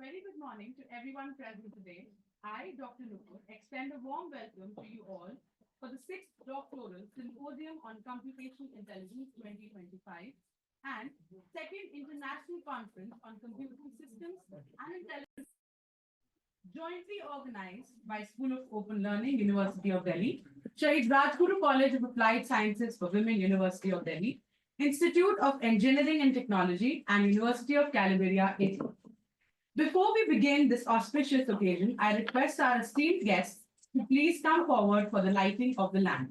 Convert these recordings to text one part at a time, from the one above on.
very good morning to everyone present today. I, Dr. Lucknow, extend a warm welcome to you all for the 6th Doctoral Symposium on Computational Intelligence 2025 and 2nd International Conference on Computing Systems and Intelligence, jointly organized by School of Open Learning, University of Delhi, Shaheed Rajguru College of Applied Sciences for Women, University of Delhi, Institute of Engineering and Technology, and University of Calabria, Italy. Before we begin this auspicious occasion, I request our esteemed guests to please come forward for the lighting of the lamp.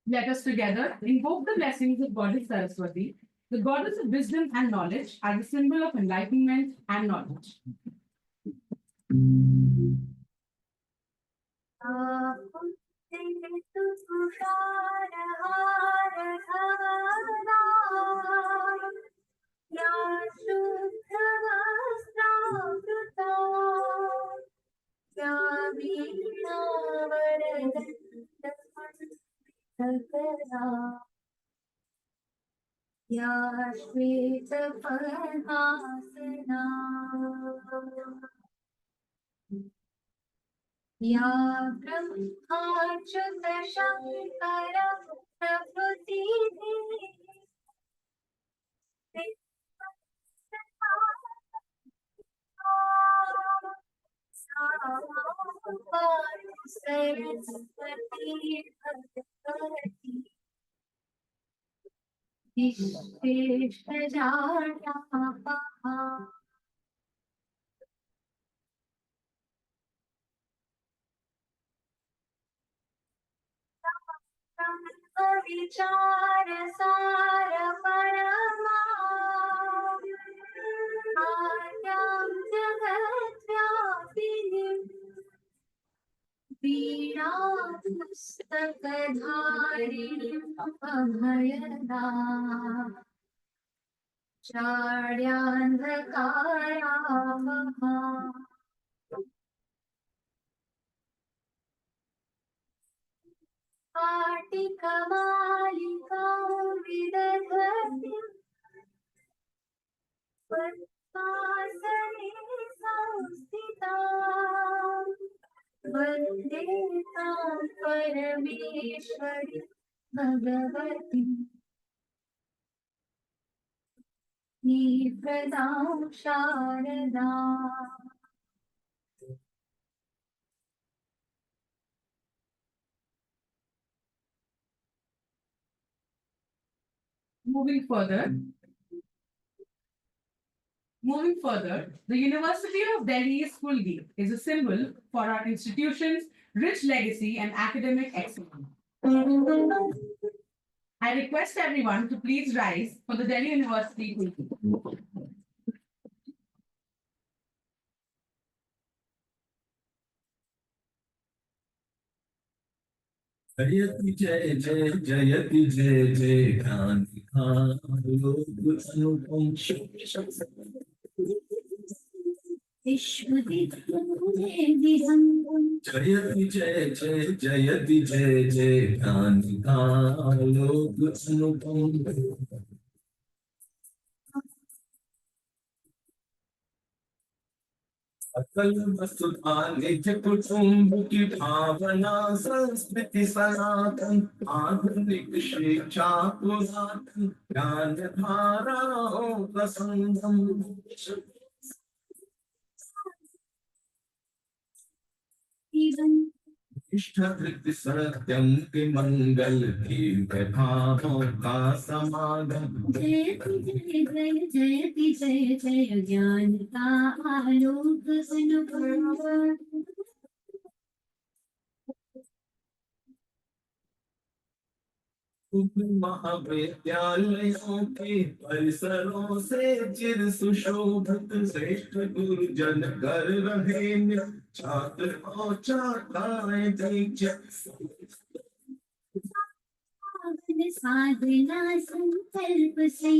Let us together invoke the blessings of Goddess Saraswati, the goddess of wisdom and knowledge, as a symbol of enlightenment and knowledge. या ब्रह्माच्युत शंकर प्रभृति सरस्वती भगवती विशेष विचार सार परमा आद्यं जगद्व्यापिनी वीणा पुस्तकधारिणी अभयदा चार्यान्धकारावहा पाटिकमालिका विदधति पद्मासने संस्थिता वन्दे तां परमेश्वरी Bhagwati निप्रदां Sharda Moving further, the University of Delhi's Kulgi is a symbol for our institution's rich legacy and academic excellence. I request everyone to please rise for the Delhi University Kulgi. जयति जय जय जयति जय जय गांधी लोक अनुपम जयति जय जय जयति जय जय गांधी लोक अनुपम अकल वसुधा निज कुटुंब की भावना संस्कृति सनातन आधुनिक शिक्षा पुरातन ज्ञान धाराओं का संगम इष्टवृत्ति सत्यम के मंगल की भावों का समागम जयति जय जयति जय जय ज्ञान का आलोक अनुपम महाविद्यालयों के परिसरों से चिर सुशोभित श्रेष्ठ गुरुजन कर रहे छात्र और छात्राएं दीक्षा साधना संकल्प से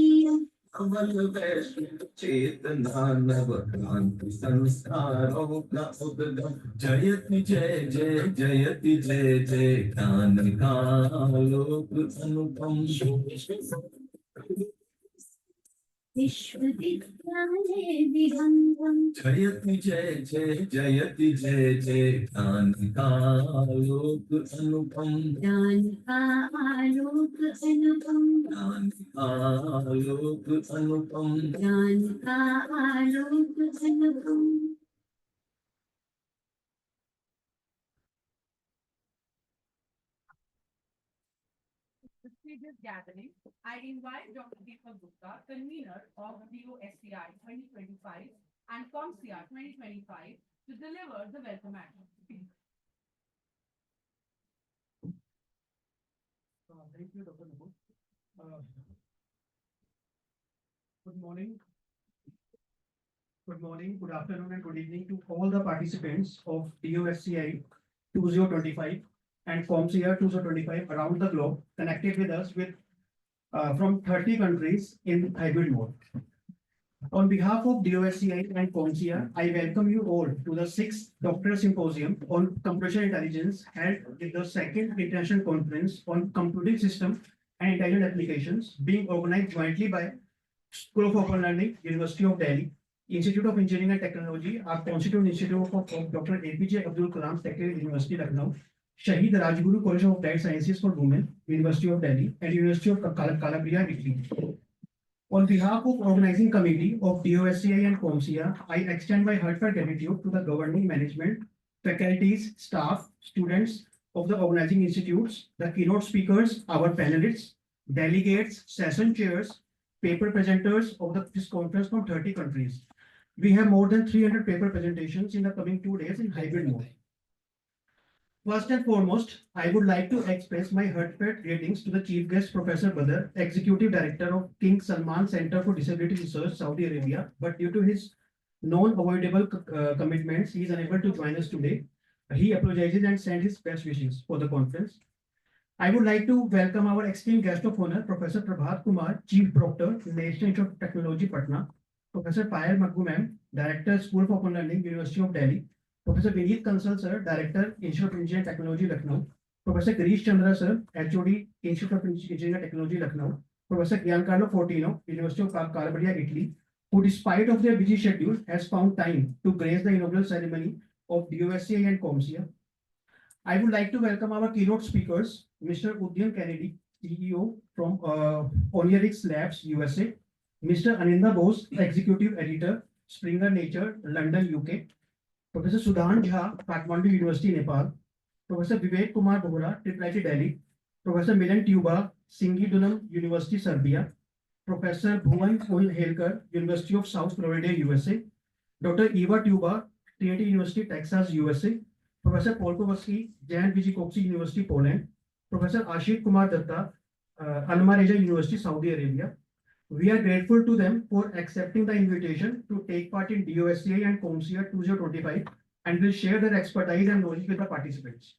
अमल वैष्णव चेतना नव क्रांति संस्कारों का उद्गम जयति जय जय जयति जय जय ज्ञान का लोक अनुपम विश्वविद्यालय विहंगम जयति जय जय जयति जय जय ज्ञान का लोक अनुपम ज्ञान का आलोक अनुपम ज्ञान का लोक अनुपम ज्ञान का आलोक अनुपम prestigious gathering, I invite Dr. Deepak Gupta, convener of DoSCI 2025 and ComSIA 2025, to deliver the welcome address. Thank you, Dr. Nupur. Good morning. Good morning, good afternoon, and good evening to all the participants of DoSCI 2025 and ComSIA 2025 around the globe, connected with us from 30 countries in hybrid mode. On behalf of DoSCI and ComSIA, I welcome you all to the 6th Doctoral Symposium on Computational Intelligence held with the second International Conference on Computing System and Intelligent Applications, being organized jointly by School of Open Learning, University of Delhi, Institute of Engineering and Technology, our Constituent Institute of Dr. APJ Abdul Kalam Secretary, University Lucknow, Shaheed Rajguru College of Applied Sciences for Women, University of Delhi, and University of Calabria, Italy. On behalf of organizing committee of DoSCI and ComSIA, I extend my heartfelt gratitude to the governing management, faculties, staff, students of the organizing institutes, the keynote speakers, our panelists, delegates, session chairs, paper presenters of this conference from 30 countries. We have more than 300 paper presentations in the coming 2 days in hybrid mode. First and foremost, I would like to express my heartfelt greetings to the Chief Guest, Professor Badr, Executive Director of King Salman Center for Disability Research, Saudi Arabia, but due to his non-avoidable commitments, he is unable to join us today. He apologizes and sends his best wishes for the conference. I would like to welcome our esteemed guest of honor, Professor Prabhat Kumar, Chief Proctor, National Institute of Technology, Patna, Professor Payal Maggu Ma'am, Director, School for Open Learning, University of Delhi, Professor Vineet Kansal Sir, Director, Institute of Engineering and Technology, Lucknow, Professor Girish Chandra Sir, HOD, Institute of Engineering and Technology, Lucknow, Professor Giancarlo Fortino, University of Calabria, Italy, who despite of their busy schedule has found time to grace the inaugural ceremony of DoSCI and ComSIA. I would like to welcome our keynote speakers, Mr. Udyam Kennedy, CEO from Onirix Labs, USA, Mr. Aninda Bose, Executive Editor, Springer Nature, London, UK, Professor Sudhan Jha, Kathmandu University, Nepal, Professor Vivek Kumar Bohra, IIIT Delhi, Professor Milan Tuba, Singhi Dunam University, Serbia, Professor Bhuvan Helkar, University of South Florida, USA, Dr. Eva Tuba, Trinity University, Texas, USA, Professor Polkowski, Jan Vijikoksi University, Poland, Professor Ashit Kumar Datta, Almareja University, Saudi Arabia. We are grateful to them for accepting the invitation to take part in DoSCI and ComSIA 2025 and will share their expertise and knowledge with the participants.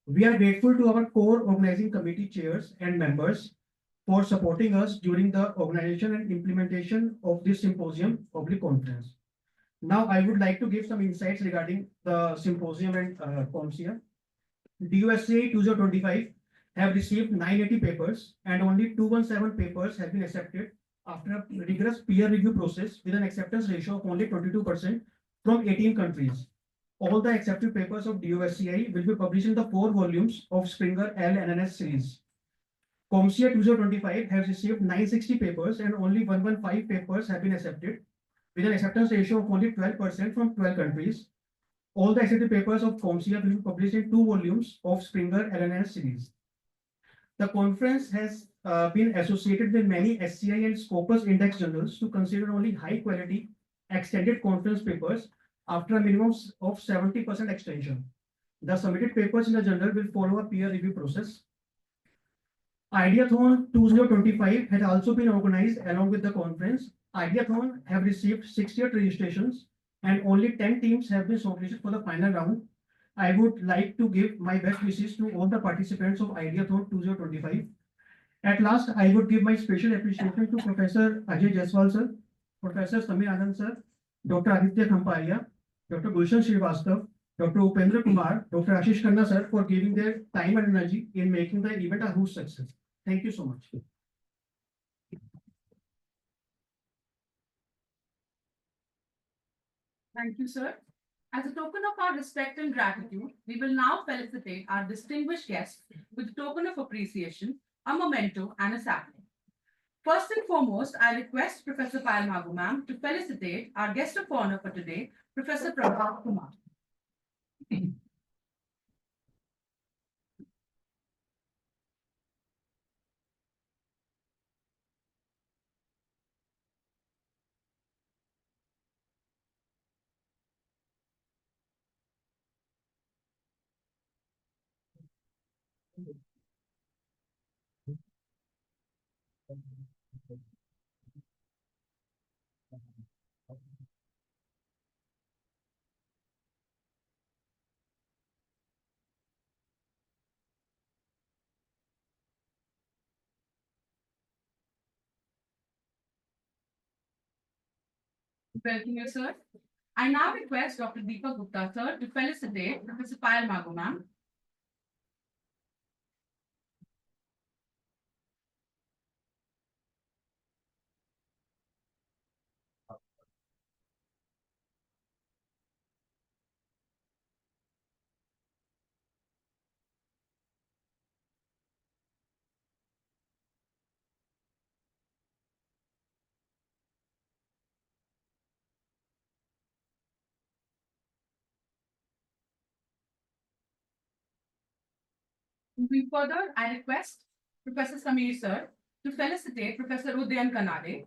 We are grateful to our core organizing committee chairs and members for supporting us during the organization and implementation of this symposium public conference. Now, I would like to give some insights regarding the symposium and ComSIA. DoSCI 2025 have received 980 papers and only 217 papers have been accepted after a rigorous peer review process with an acceptance ratio of only 22% from 18 countries. All the accepted papers of DoSCI will be published in the 4 volumes of Springer LNNS series. ComSIA 2025 has received 960 papers and only 115 papers have been accepted with an acceptance ratio of only 12% from 12 countries. All the accepted papers of ComSIA will be published in 2 volumes of Springer LNNS series. The conference has been associated with many SCI and Scopus index journals to consider only high quality extended conference papers after a minimum of 70% extension. The submitted papers in the journal will follow a peer review process. Ideathon 2025 has also been organized along with the conference. Ideathon have received 68 registrations and only 10 teams have been shortlisted for the final round. I would like to give my best wishes to all the participants of Ideathon 2025 At last, I would give my special appreciation to Professor Ajay Jaiswal sir, Professor Samir Anand sir, Dr. Aditya Khamparia, Dr. Gulshan Srivastav, Dr. Upendra Kumar, Dr. Ashish Khanna sir for giving their time and energy in making the event a huge success. Thank you so much. Thank you, sir. As a token of our respect and gratitude, we will now felicitate our distinguished guests with a token of appreciation, a memento, and a sapling. First and foremost, I request Professor Payal Magu ma'am to felicitate our guest of honor for today, Professor Prabhat Kumar. Welcome you, sir. I now request Dr. Deepak Gupta, sir, to felicitate Professor Payal Magu ma'am. Moving further, I request Professor Samir, sir, to felicitate Professor Udayan Kanade.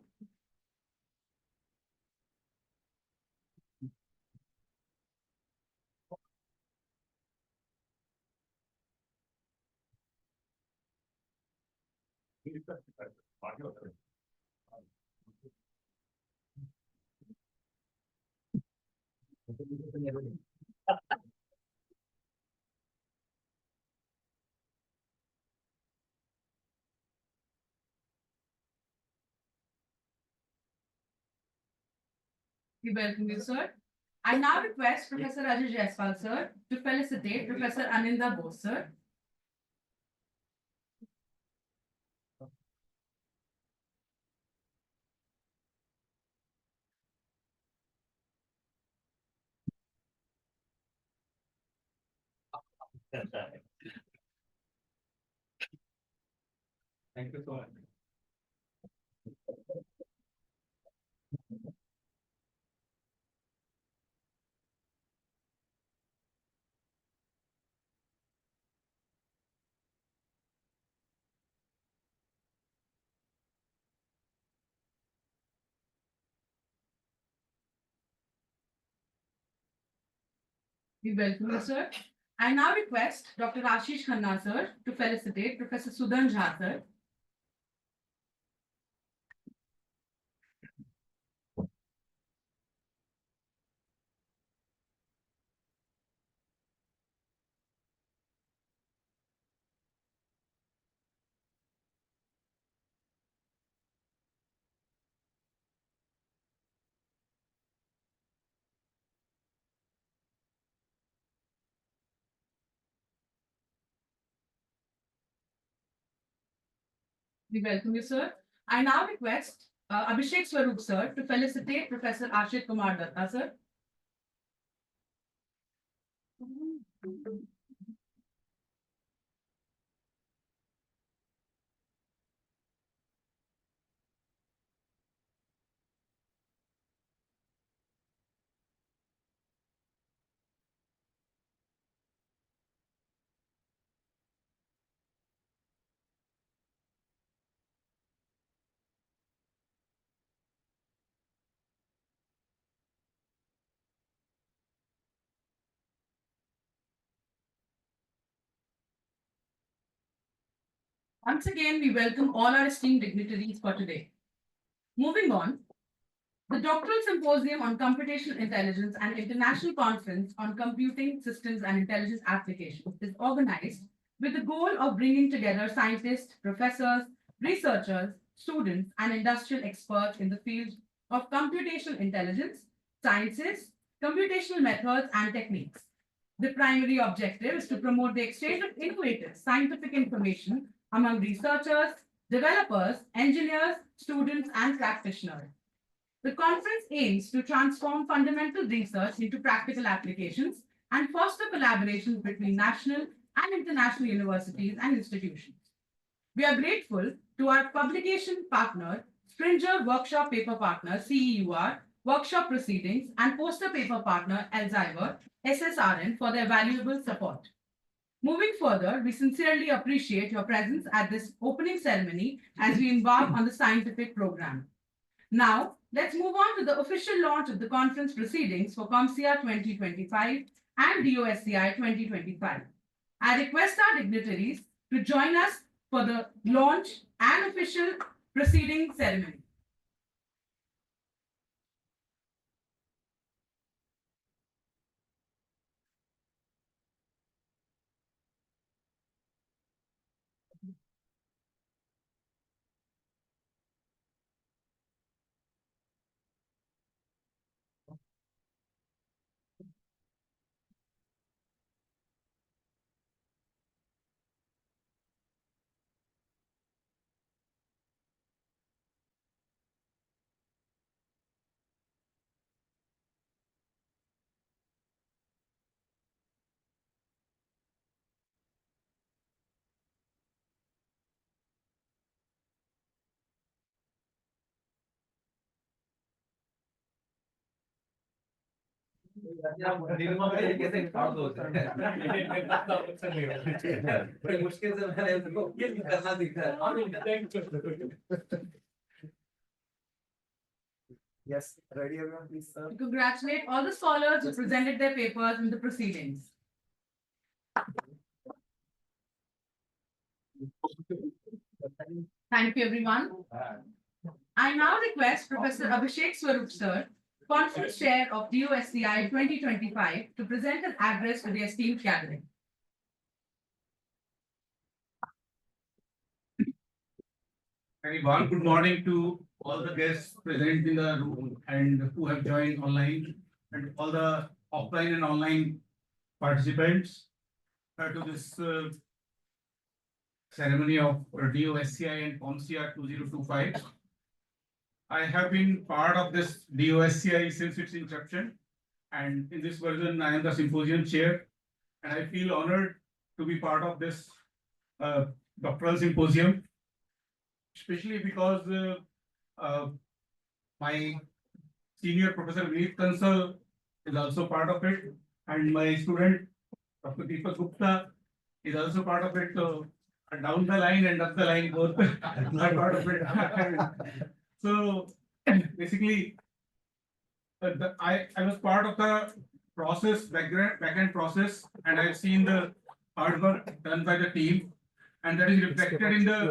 We welcome you, sir. I now request Professor Ajay Jaiswal, sir, to felicitate Professor Aninda Bose, sir. Thank you so much. We welcome you, sir. I now request Dr. Ashish Khanna, sir, to felicitate Professor Sudan Jha, sir. We welcome you, sir. I now request Abhishek Swarup, sir, to felicitate Professor Ashit Kumar Datta, sir. Once again, we welcome all our esteemed dignitaries for today. Moving on, the Doctoral Symposium on Computational Intelligence and International Conference on Computing Systems and Intelligence Applications is organized with the goal of bringing together scientists, professors, researchers, students, and industrial experts in the field of computational intelligence, sciences, computational methods, and techniques. The primary objective is to promote the exchange of innovative scientific information among researchers, developers, engineers, students, and practitioners. The conference aims to transform fundamental research into practical applications and foster collaborations between national and international universities and institutions. We are grateful to our publication partner, Springer Workshop Paper Partner, CEUR, Workshop Proceedings, and poster paper partner, Elsevier, SSRN, for their valuable support. Moving further, we sincerely appreciate your presence at this opening ceremony as we embark on the scientific program. Now, let's move on to the official launch of the conference proceedings for ComSIA 2025 and DoSCI 2025. I request our dignitaries to join us for the launch and official proceeding ceremony. बड़ी मुश्किल से मैंने इसको ये करना सीखा है। Yes, ready everyone, please, sir. Congratulate all the scholars who presented their papers in the proceedings. Thank you, everyone. I now request Professor Abhishek Swarup, sir, Conference Chair of DoSCI 2025, to present an address to the esteemed gathering. Everyone, good morning to all the guests present in the room and who have joined online, and all the offline and online participants to this ceremony of DoSCI and ComSIA 2025. I have been part of this DoSCI since its inception, and in this version I am the Symposium Chair, and I feel honored to be part of this doctoral symposium, especially because my senior Professor Vineet Kansal is also part of it, and my student Dr. Deepak Gupta is also part of it. So down the line and up the line, both are part of it. So basically, I was part of the process, backend process, and I've seen the hard work done by the team, and that is reflected in the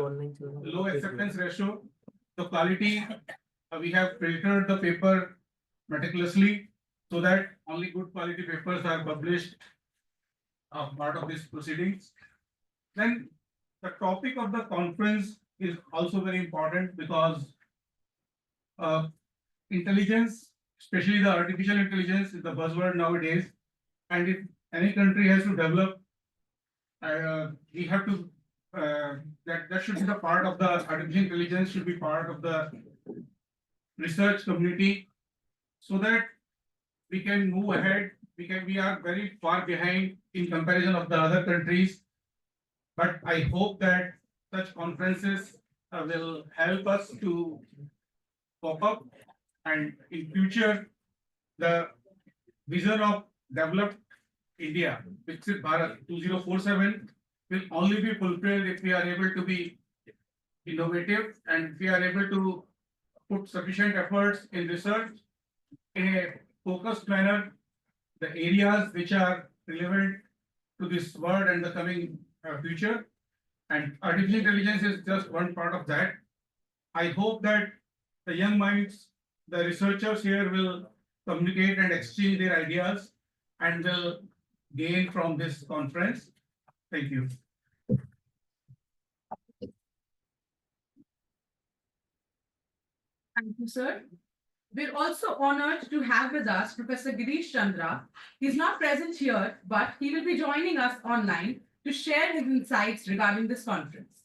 low acceptance ratio. The quality, we have filtered the paper meticulously so that only good quality papers are published as part of these proceedings. Then the topic of the conference is also very important because intelligence, especially the artificial intelligence, is the buzzword nowadays. And if any country has to develop, we have to that should be the part of the artificial intelligence, should be part of the research community, so that we can move ahead. We are very far behind in comparison of the other countries, but I hope that such conferences will help us to pop up, and in future the vision of developed India, which is Bharat 2047, will only be fulfilled if we are able to be innovative and if we are able to put sufficient efforts in research in a focused manner, the areas which are relevant to this world and the coming future. And artificial intelligence is just one part of that. I hope that the young minds, the researchers here will communicate and exchange their ideas and will gain from this conference. Thank you. Thank you, sir. We're also honored to have with us Professor Girish Chandra. He's not present here, but he will be joining us online to share his insights regarding this conference.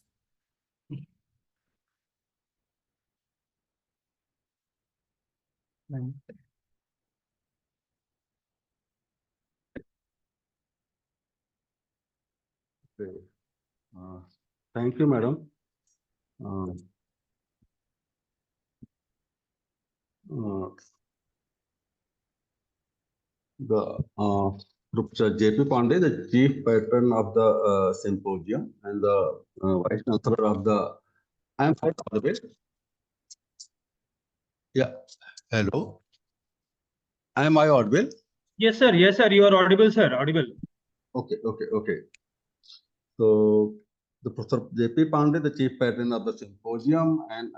Okay. Thank you, madam. Uh, uh, Professor J.P. Pandey, the chief patron of the symposium and the vice chancellor of the. I am quite audible. Yeah. Hello. Am I audible? Yes, sir. Yes, sir. You are audible, sir. Audible. Okay. So the Professor J.P. Pandey, the chief patron of the symposium and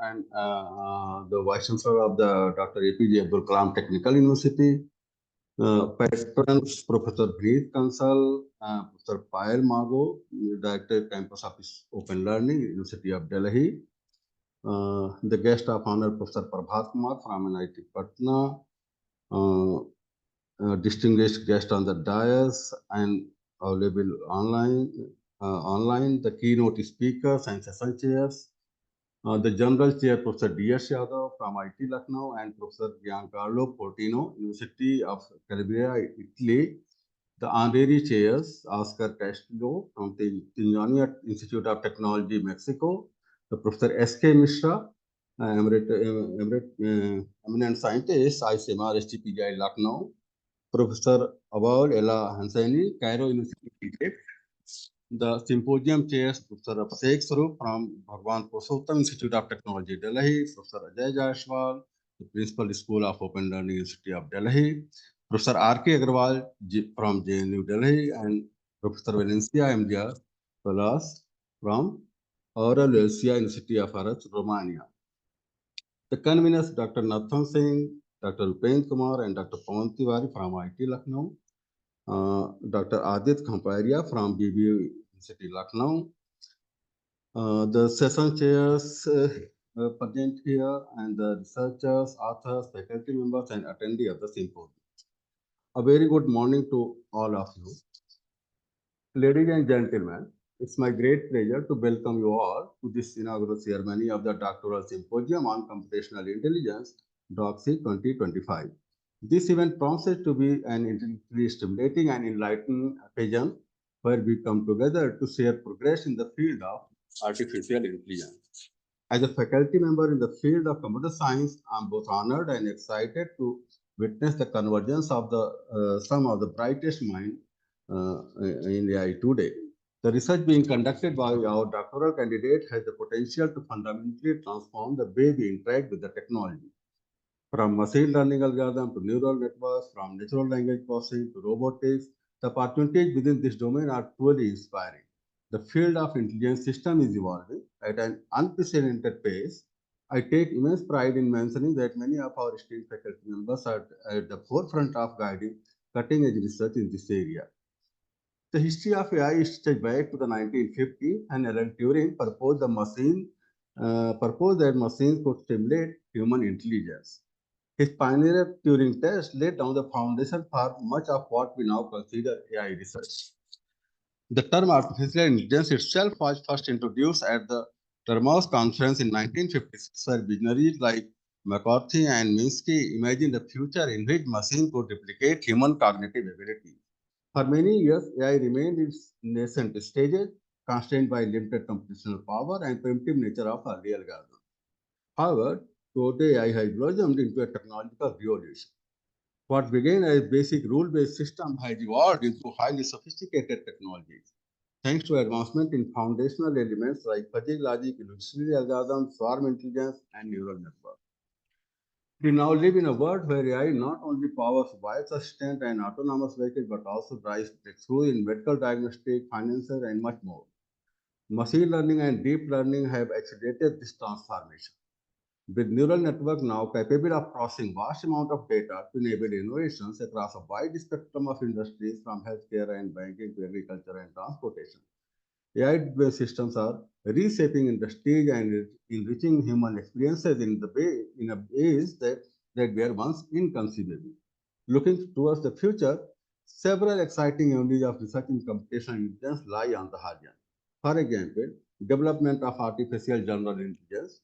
the vice chancellor of the Dr. APJ Abdul Kalam Technical University. Patrons Professor Girish Kansal, Professor Payal Mago, Director Campus Office Open Learning, University of Delhi. The guest of honor Professor Prabhat Kumar from NIT Patna. Distinguished guest on the dais and available online. The keynote speakers and session chairs. The General Chair, Professor D.S. Yadav from IT Lucknow and Professor Giancarlo Portino, University of Calabria, Italy. The honorary chairs, Oscar Castillo from the Tinjania Institute of Technology, Mexico. The Professor S.K. Mishra, eminent scientist, ICMR STPGI, Lucknow. Professor Abul Ella Hansani, Cairo University, Egypt. The symposium chairs Professor Abhishek Sarup from Bhagwan Purushottam Institute of Technology, Delhi, Professor Ajay Jaiswal, the Principal School of Open Learning University of Delhi, Professor R.K. Agarwal from JNU Delhi, and Professor Valencia MDR Palas from Aurora Lucia University of Arts, Romania. The conveners Dr. Nathan Singh, Dr. Upendra Kumar, and Dr. Pawan Tiwari from IT Lucknow. Dr. Adit Khamparia from BBU University, Lucknow. The session chairs present here and the researchers, authors, faculty members, and attendees of the symposium. A very good morning to all of you. Ladies and gentlemen, it's my great pleasure to welcome you all to this inaugural ceremony of the Doctoral Symposium on Computational Intelligence, DoSCI 2025. This event promises to be an intellectually stimulating and enlightening occasion where we come together to share progress in the field of artificial intelligence. As a faculty member in the field of computer science, I'm both honored and excited to witness the convergence of some of the brightest minds in AI today. The research being conducted by our doctoral candidate has the potential to fundamentally transform the way we interact with the technology. From machine learning algorithm to neural networks, from natural language processing to robotics, the opportunities within this domain are truly inspiring. The field of intelligent system is evolving at an unprecedented pace. I take immense pride in mentioning that many of our esteemed faculty members are at the forefront of guiding cutting-edge research in this area. The history of AI is stretched back to the 1950s, and Alan Turing proposed that machines could stimulate human intelligence. His pioneer Turing test laid down the foundation for much of what we now consider AI research. The term artificial intelligence itself was first introduced at the Termos Conference in 1956, where visionaries like McCarthy and Minsky imagined a future in which machines could replicate human cognitive ability. For many years, AI remained in its nascent stages, constrained by limited computational power and primitive nature of early algorithms. However, today AI has blossomed into a technological revolution. What began as basic rule-based system has evolved into highly sophisticated technologies. Thanks to advancement in foundational elements like fuzzy logic, evolutionary algorithms, swarm intelligence, and neural networks. We now live in a world where AI not only powers voice assistant and autonomous vehicles, but also drives breakthrough in medical diagnostic, finances, and much more. Machine learning and deep learning have accelerated this transformation. With neural network now capable of processing vast amount of data to enable innovations across a wide spectrum of industries from healthcare and banking to agriculture and transportation. AI-based systems are reshaping industries and enriching human experiences in a ways that were once inconceivable. Looking towards the future, several exciting areas of research in computational intelligence lie on the horizon. For example, development of artificial general intelligence,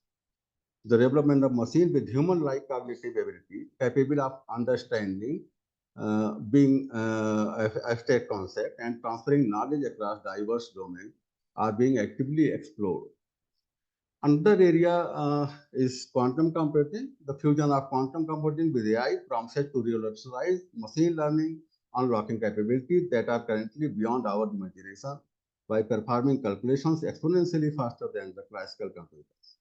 the development of machines with human-like cognitive ability, capable of understanding, being abstract concept, and transferring knowledge across diverse domains are being actively explored. Another area is quantum computing. The fusion of quantum computing with AI promises to revolutionize machine learning, unlocking capabilities that are currently beyond our imagination by performing calculations exponentially faster than the classical computers.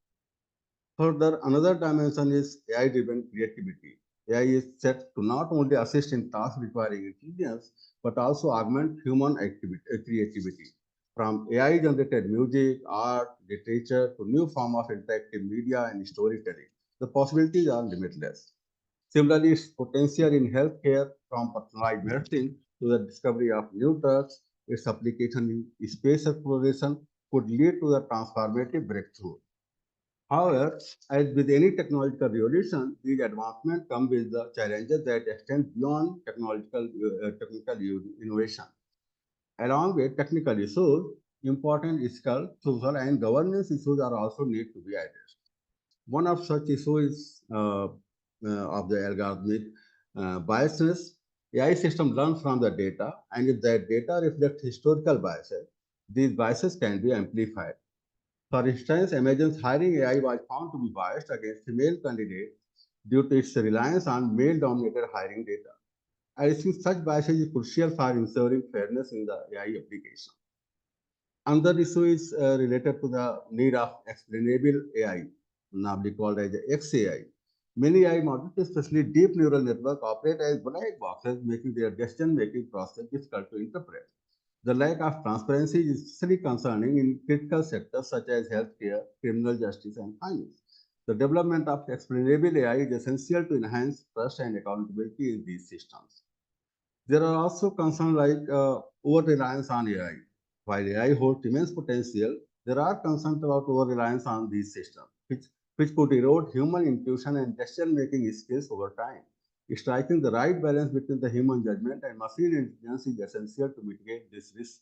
Further, another dimension is AI-driven creativity. AI is set to not only assist in tasks requiring intelligence, but also augment human creativity. From AI-generated music, art, literature to new form of interactive media and storytelling, the possibilities are limitless. Similarly, its potential in healthcare, from personalized medicine to the discovery of new drugs, its application in space exploration could lead to the transformative breakthrough. However, as with any technological revolution, these advancements come with the challenges that extend beyond technical innovation. Along with technical issues, important ethical, social, and governance issues are also need to be addressed. One of such issues is of the algorithmic biasness. AI system learn from the data, and if that data reflects historical biases, these biases can be amplified. For instance, Amazon's hiring AI was found to be biased against female candidates due to its reliance on male-dominated hiring data. I think such biases is crucial for ensuring fairness in the AI application. Another issue is related to the need of explainable AI, now called as XAI. Many AI models, especially deep neural networks, operate as black boxes, making their decision-making process difficult to interpret. The lack of transparency is especially concerning in critical sectors such as healthcare, criminal justice, and finance. The development of explainable AI is essential to enhance trust and accountability in these systems. There are also concerns like over-reliance on AI. While AI holds immense potential, there are concerns about over-reliance on these systems, which could erode human intuition and decision-making skills over time. Striking the right balance between the human judgment and machine intelligence is essential to mitigate this risk.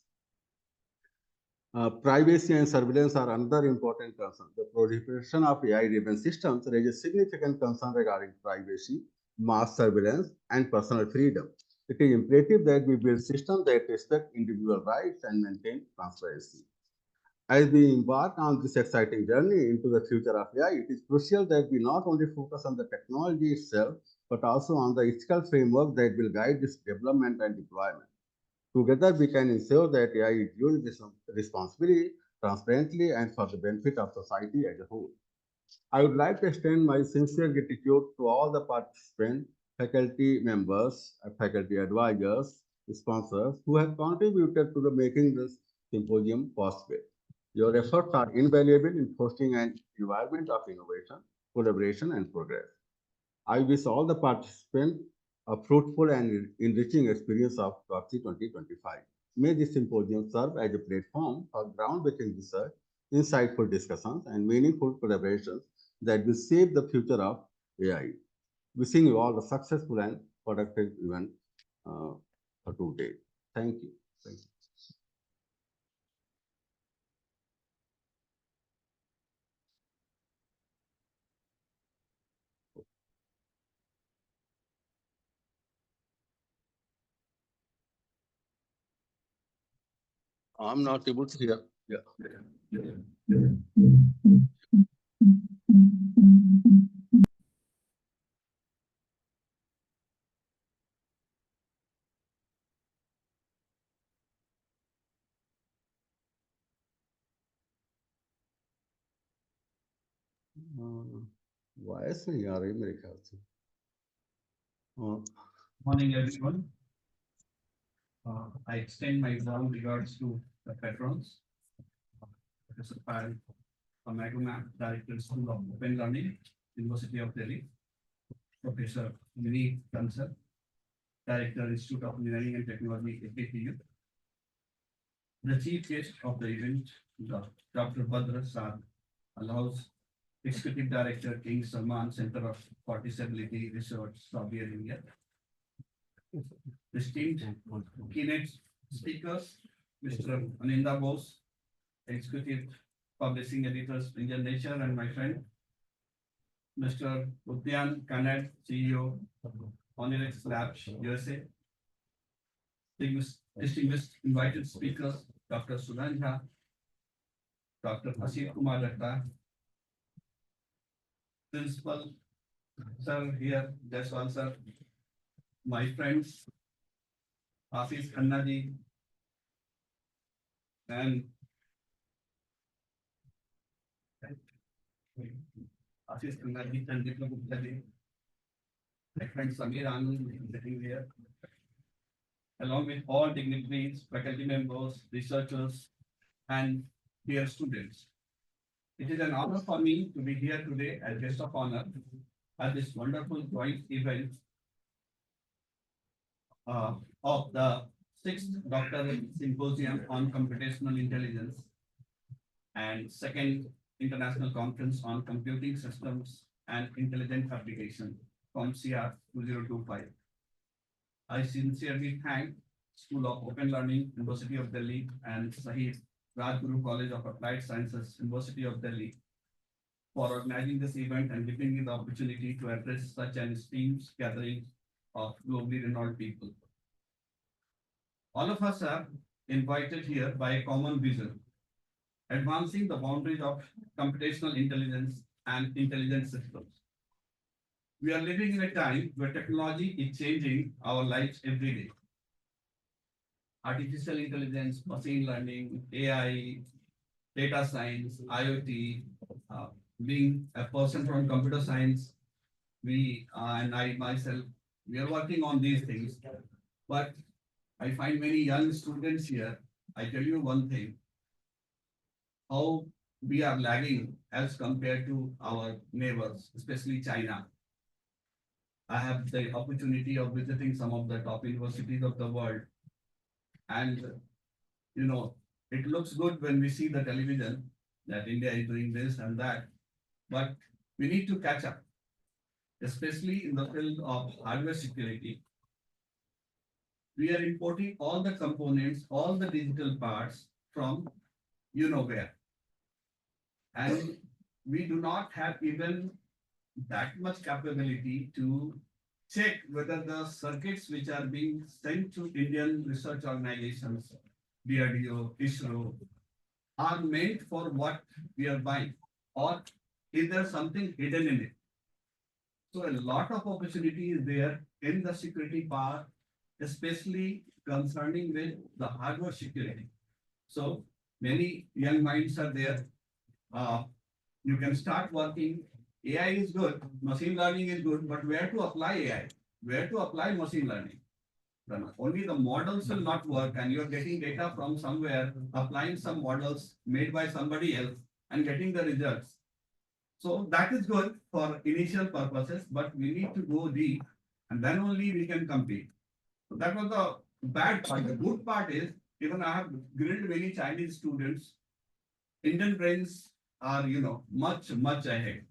Privacy and surveillance are another important concern. The proliferation of AI-driven systems raises significant concern regarding privacy, mass surveillance, and personal freedom. It is imperative that we build systems that respect individual rights and maintain transparency. As we embark on this exciting journey into the future of AI, it is crucial that we not only focus on the technology itself, but also on the ethical framework that will guide its development and deployment. Together, we can ensure that AI is used responsibly, transparently, and for the benefit of society as a whole. I would like to extend my sincere gratitude to all the participants, faculty members, faculty advisors, sponsors who have contributed to the making this symposium possible. Your efforts are invaluable in fostering an environment of innovation, collaboration, and progress. I wish all the participants a fruitful and enriching experience of DoSCI 2025. May this symposium serve as a platform for groundbreaking research, insightful discussions, and meaningful collaborations that will shape the future of AI. Wishing you all a successful and productive event for today. Thank you. Thank you. I'm not able to hear. Yeah. Voice नहीं आ रही मेरे ख्याल से Morning, everyone. I extend my warm regards to the patrons, Professor Pal, Ma'am, Director School of Open Learning, University of Delhi, Professor Mini Kansal, Director Institute of Engineering and Technology, APTU, The chief guest of the event, Dr. Badr Saad, allows Executive Director, King Salman Center of for Disability Research, Saudi Arabia. Esteemed keynote speakers, Mr. Aninda Bose, Executive Publishing Editors, Indian Nature, and my friend, Mr. Udyan Kanad, CEO, Onirex Labs, USA. Distinguished invited speakers, Dr. Sudan Jha, Dr. Asit Kumar Datta, Principal Sir here, Jaswal Sir, my friends, Hafiz Khanna ji, and Hafiz Khanna ji and Diploma Gupta ji, my friend Samir Anand sitting here, along with all dignitaries, faculty members, researchers, and dear students. It is an honor for me to be here today as guest of honor at this wonderful joint event of the 6th Doctoral Symposium on Computational Intelligence and 2nd International Conference on Computing Systems and Intelligent Application, ComSIA 2025. I sincerely thank School of Open Learning, University of Delhi, and Shaheed, Rajguru College of Applied Sciences, University of Delhi, for organizing this event and giving me the opportunity to address such an esteemed gathering of globally renowned people. All of us are invited here by a common vision, advancing the boundaries of computational intelligence and intelligent systems. We are living in a time where technology is changing our lives every day. Artificial intelligence, machine learning, AI, data science, IoT, being a person from computer science, we and I myself, we are working on these things. But I find many young students here. I tell you one thing, how we are lagging as compared to our neighbors, especially China. I have the opportunity of visiting some of the top universities of the world. And, it looks good when we see the television that India is doing this and that, but we need to catch up, especially in the field of hardware security. We are importing all the components, all the digital parts from where. And we do not have even that much capability to check whether the circuits which are being sent to Indian research organizations, DRDO, ISRO, are meant for what we are buying, or is there something hidden in it? So a lot of opportunity is there in the security part, especially concerning with the hardware security. So many young minds are there. You can start working. AI is good, machine learning is good, but where to apply AI? Where to apply machine learning? Only the models will not work, and you're getting data from somewhere, applying some models made by somebody else and getting the results. So that is good for initial purposes, but we need to go deep, and then only we can compete. So that was the bad part. The good part is, even I have grilled many Chinese students, Indian brains are, much, much ahead.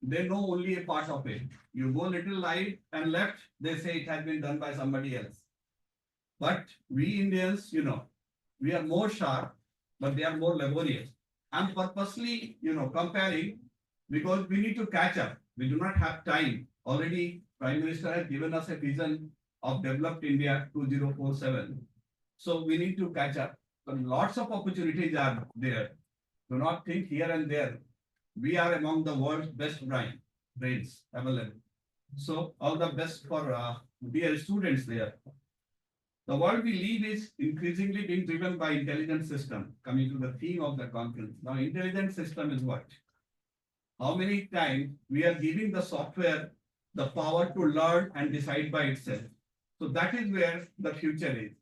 They know only a part of it. You go little right and left, they say it has been done by somebody else. But we Indians, we are more sharp, but they are more laborious. I'm purposely, comparing because we need to catch up. We do not have time. Already, Prime Minister has given us a vision of developed India 2047. So we need to catch up. So lots of opportunities are there. Do not think here and there. We are among the world's best brains available. So all the best for dear students there. The world we live is increasingly being driven by intelligent system. Coming to the theme of the conference. Now, intelligent system is what? How many times we are giving the software the power to learn and decide by itself. So that is where the future is.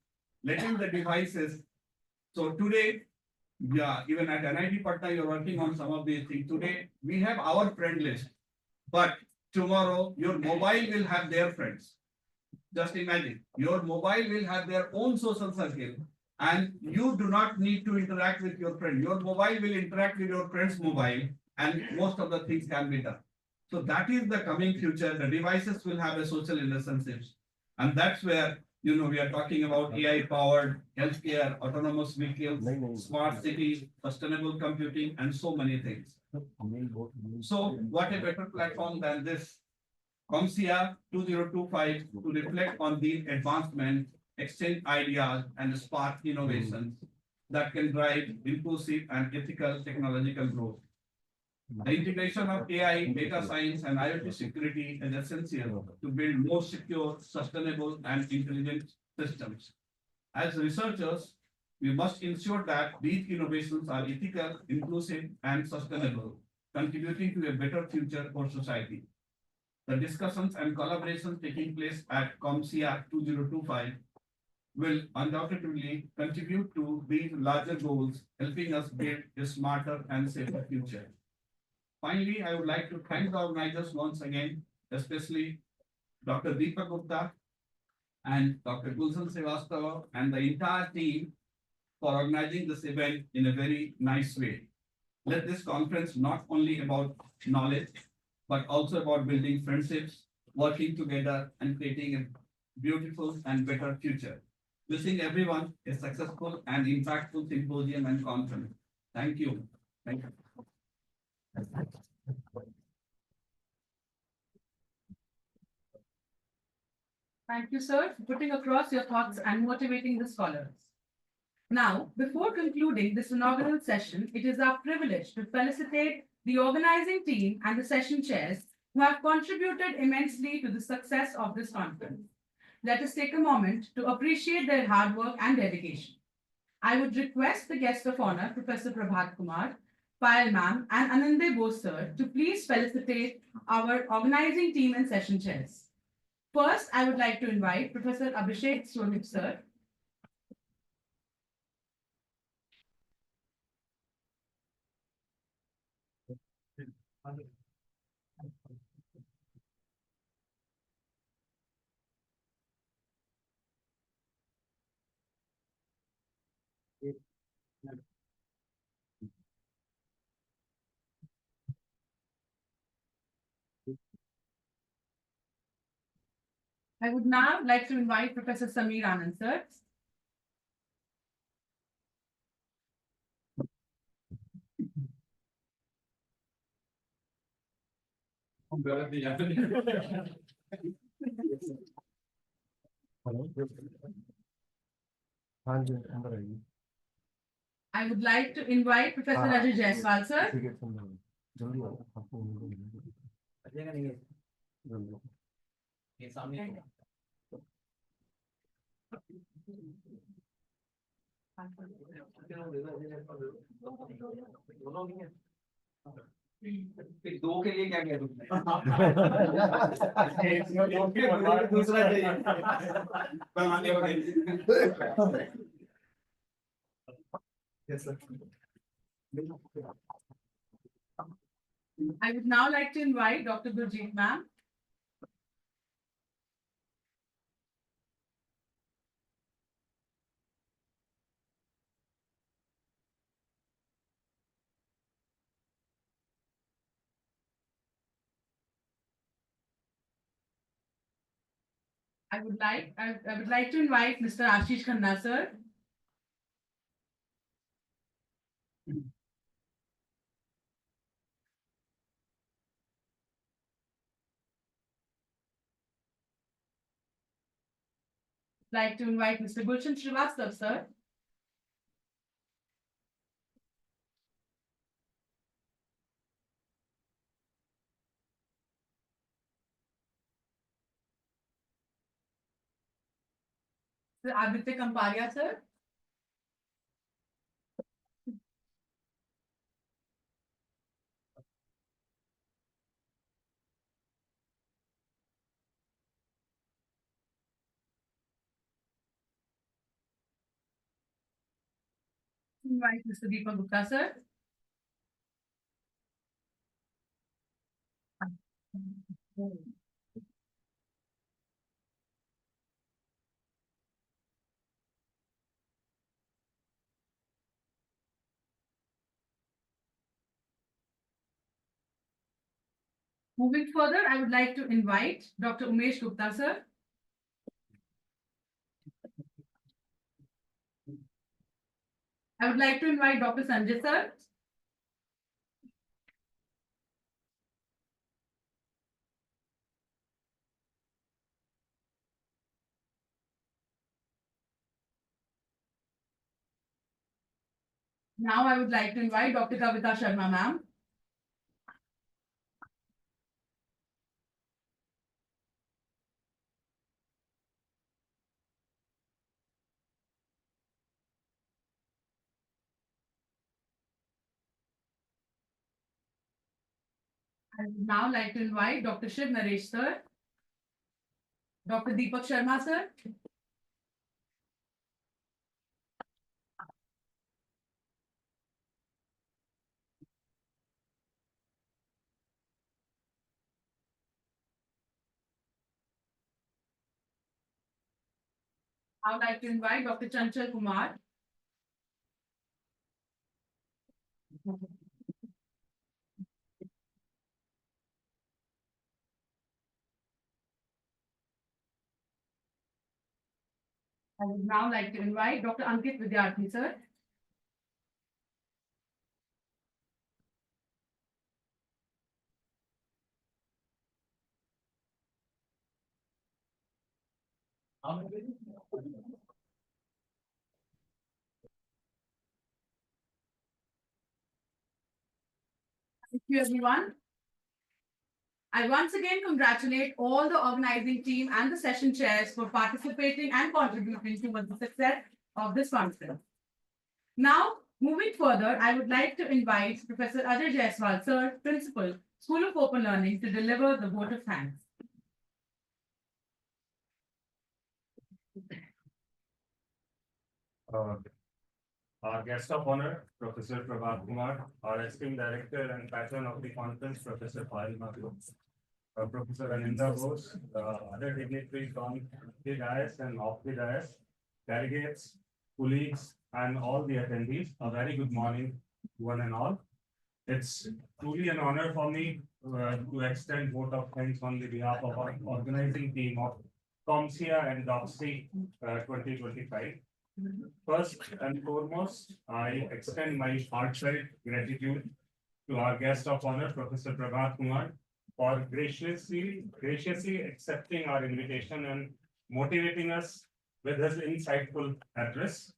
Letting the devices. So today, even at NIT Patna, you're working on some of these things. Today, we have our friend list, but tomorrow your mobile will have their friends. Just imagine, your mobile will have their own social circle, And you do not need to interact with your friend. Your mobile will interact with your friend's mobile, and most of the things can be done. So that is the coming future. The devices will have a social relationships. And that's where, we are talking about AI-powered healthcare, autonomous vehicles, smart cities, sustainable computing, and so many things. So what a better platform than this ComSIA 2025 to reflect on these advancements, exchange ideas, and spark innovations that can drive inclusive and ethical technological growth. The integration of AI, data science, and IoT security is essential to build more secure, sustainable, and intelligent systems. As researchers, we must ensure that these innovations are ethical, inclusive, and sustainable, contributing to a better future for society. The discussions and collaborations taking place at ComSIA 2025 will undoubtedly contribute to these larger goals, helping us build a smarter and safer future. Finally, I would like to thank the organizers once again, especially Dr. Deepak Gupta and Dr. Gulshan Srivastava and the entire team for organizing this event in a very nice way. Let this conference not only about knowledge, but also about building friendships, working together, and creating a beautiful and better future. Wishing everyone a successful and impactful symposium and conference. Thank you. Thank you. Thank you, sir, for putting across your thoughts and motivating the scholars. Now, before concluding this inaugural session, it is our privilege to felicitate the organizing team and the session chairs who have contributed immensely to the success of this conference. Let us take a moment to appreciate their hard work and dedication. I would request the guest of honor, Professor Prabhat Kumar, Payal ma'am, and Anande Bose sir, to please felicitate our organizing team and session chairs. First, I would like to invite Professor Abhishek Swarup sir. I would now like to invite Professor Samir Anand sir. I would like to invite Professor Rajat Jaiswal sir. दो के लिए क्या कह दूसरा I would now like to invite Dr. Gurjeet ma'am. I would like to invite Mr. Ashish Khanna sir. Like to invite Mr. Gulshan Srivastava sir. Sir Aditya Kamparia sir. Invite Mr. Deepak Gupta sir. Moving further, I would like to invite Dr. Umesh Gupta, sir. I would like to invite Dr. Sanjay, sir. Now I would like to invite Dr. Kavita Sharma, ma'am. I would now like to invite Dr. Shiv Naresh, sir. Dr. Deepak Sharma, sir. I would like to invite Dr. Chanchal Kumar. I would now like to invite Dr. Ankit Vidyarthi, sir. Thank you, everyone. I once again congratulate all the organizing team and the session chairs for participating and contributing towards the success of this conference. Now, moving further, I would like to invite Professor Ajay Jaiswal, sir, Principal, School of Open Learning, to deliver the vote of thanks. Our guest of honor, Professor Prabhat Kumar, our esteemed director and patron of the conference, Professor Payal Magru, Professor Aninda Bose, other dignitaries on the dais and off the dais, delegates, colleagues, and all the attendees, a very good morning to one and all. It's truly an honor for me to extend vote of thanks on the behalf of our organizing team of ComSIA and DoSCI 2025. First and foremost, I extend my heartfelt gratitude to our guest of honor, Professor Prabhat Kumar, for graciously accepting our invitation and motivating us with his insightful address.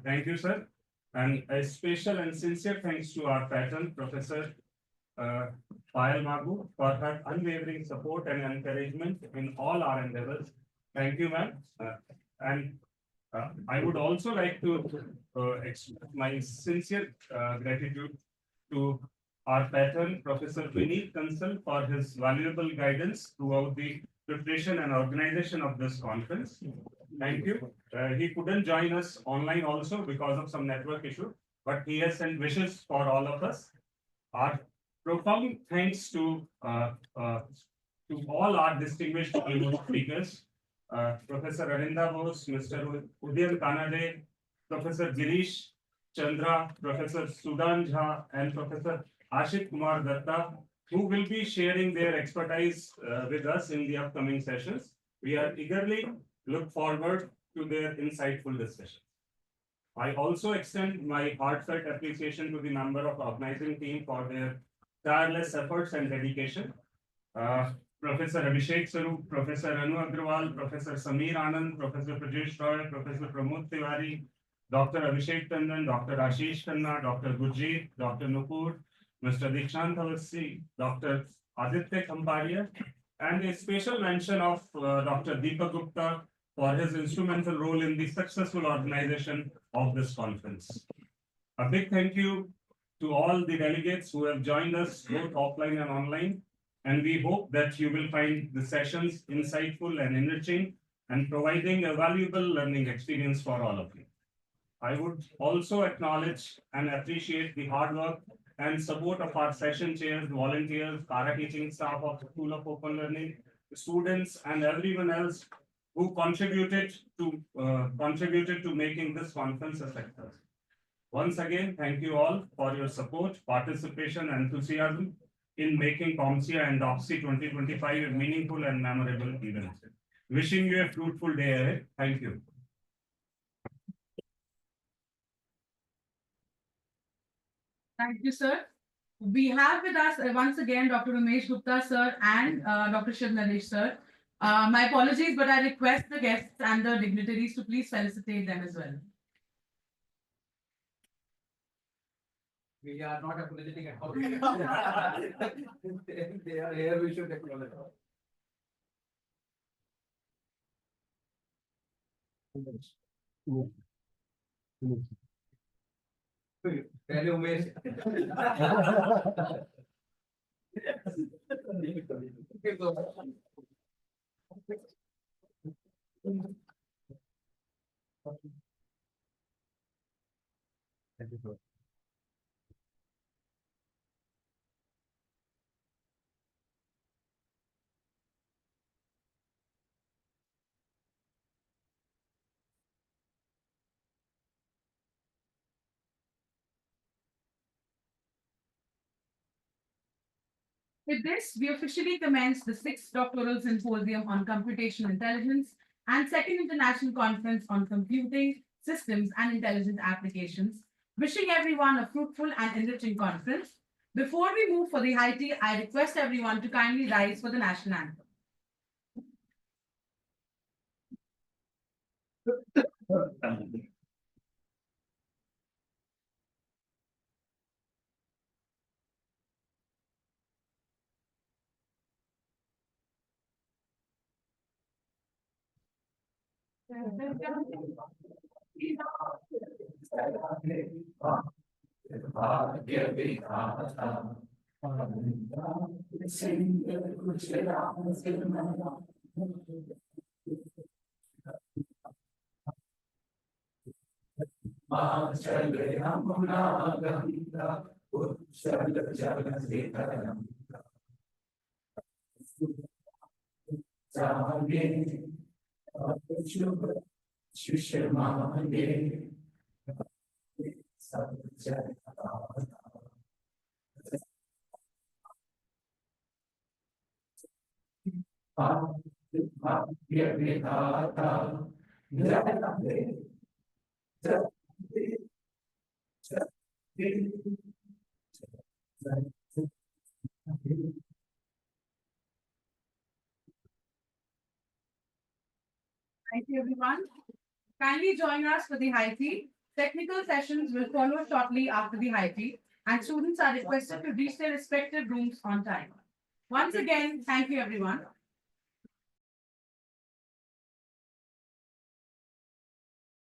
Thank you, sir. And a special and sincere thanks to our patron, Professor Payal Magru, for her unwavering support and encouragement in all our endeavors. Thank you, ma'am. I would also like to express my sincere gratitude to our patron, Professor Vineet Kansal, for his valuable guidance throughout the preparation and organization of this conference. Thank you. He couldn't join us online also because of some network issue, but he has sent wishes for all of us. Our profound thanks to all our distinguished speakers, Professor Aninda Bose, Mr. Udian Kanade, Professor Girish Chandra, Professor Sudan Jha, and Professor Ashit Kumar Datta, who will be sharing their expertise with us in the upcoming sessions. We are eagerly look forward to their insightful discussion. I also extend my heartfelt appreciation to the member of organizing team for their tireless efforts and dedication. Professor Abhishek Sarup, Professor Anu Agrawal, Professor Sameer Anand, Professor Prajesh Roy, Professor Pramod Tiwari, Dr. Abhishek Tandon, Dr. Ashish Khanna, Dr. Gurjeet, Dr. Nupur, Mr. Dikshant Awasthi, Dr. Aditya Khamparia, and a special mention of Dr. Deepak Gupta for his instrumental role in the successful organization of this conference. A big thank you to all the delegates who have joined us both offline and online. And we hope that you will find the sessions insightful and enriching and providing a valuable learning experience for all of you. I would also acknowledge and appreciate the hard work and support of our session chairs, volunteers, para teaching staff of the School of Open Learning, students, and everyone else who contributed to making this conference a success. Once again, thank you all for your support, participation, and enthusiasm. in making ComSIA and DoSCI 2025 a meaningful and memorable event. Wishing you a fruitful day ahead. Thank you. Thank you, sir. We have with us once again Dr. Ramesh Gupta, sir, and Dr. Shiv Naresh, sir. My apologies, but I request the guests and the dignitaries to please felicitate them as well. We are not apologetic at all. They are here, we should acknowledge. पहले Umesh With this, we officially commence the 6th Doctoral Symposium on Computational Intelligence and 2nd International Conference on Computing, Systems and Intelligent Applications. Wishing everyone a fruitful and enriching conference. Before we move for the high tea, I request everyone to kindly rise for the national anthem. Thank you, everyone. Kindly join us for the high tea. Technical sessions will follow shortly after the high tea, and students are requested to reach their respective rooms on time. Once again, thank you, everyone.